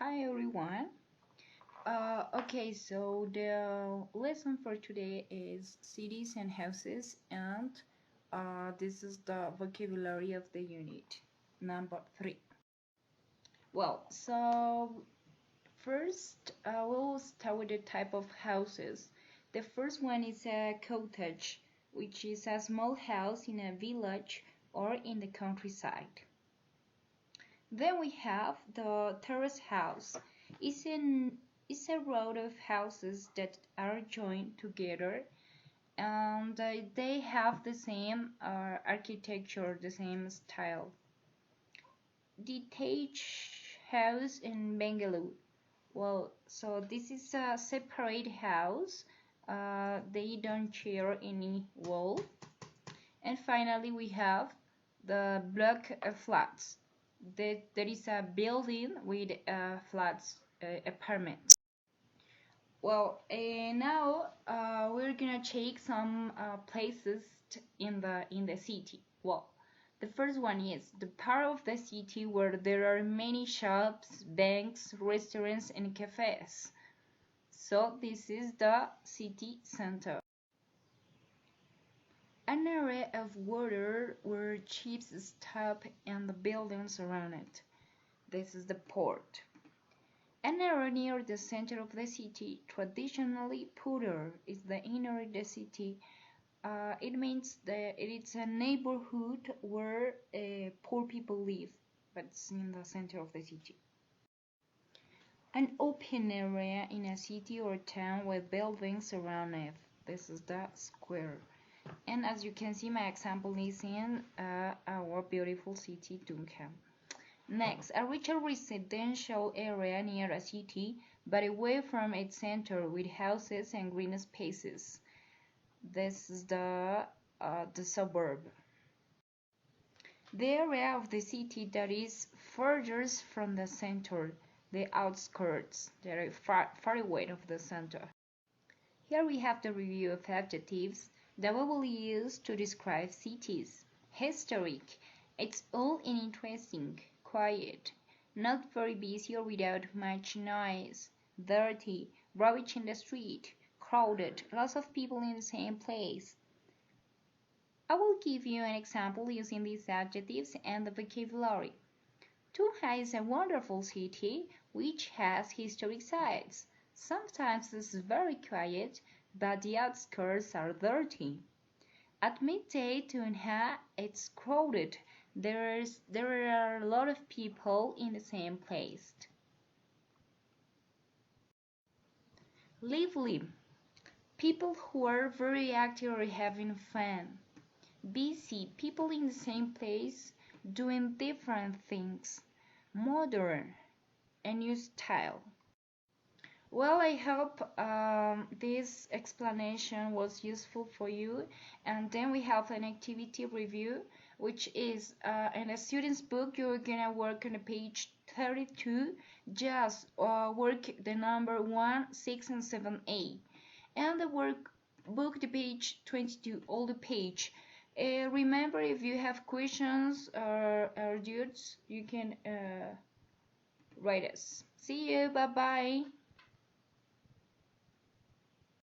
Hi everyone. Okay, so the lesson for today is cities and houses, and this is the vocabulary of the unit number 3. Well, so first we'll start with the type of houses. The first one is a cottage, which is a small house in a village or in the countryside. Then we have the terrace house. It's a row of houses that are joined together, and they have the same architecture, the same style. Detached house in Bengaluru. Well, so this is a separate house. They don't share any wall. And finally, we have the block flats. There is a building with flats apartments. Well, now we're gonna check some places in the city. Well, the first one is the part of the city where there are many shops, banks, restaurants, and cafes. So this is the city center. An area of water where ships stop and the buildings around it. This is the port. An area near the center of the city, traditionally poorer, is the inner of the city. It means that it's a neighborhood where poor people live, but it's in the center of the city. An open area in a city or town with buildings around it. This is the square. And as you can see, my example is in our beautiful city, Duncan. Next, a richer residential area near a city, but away from its center with houses and green spaces. This is the suburb. The area of the city that is furthest from the center, the outskirts, that are far away of the center. Here we have the review of adjectives that we will use to describe cities. Historic, it's old and interesting. Quiet, not very busy or without much noise. Dirty, rubbish in the street. Crowded, lots of people in the same place. I will give you an example using these adjectives and the vocabulary. Tunja is a wonderful city which has historic sites. Sometimes it's very quiet, but the outskirts are dirty. At midday, Tunja it's crowded. There are a lot of people in the same place. Lively, people who are very active or having fun. Busy, people in the same place doing different things. Modern, a new style. Well, I hope this explanation was useful for you. And then we have an activity review, which is in a student's book, you're gonna work on page 32, just work the number 1, 6, and 7a. And the workbook, the page 22, all the page. Remember, if you have questions or doubts, you can write us. See you, bye-bye.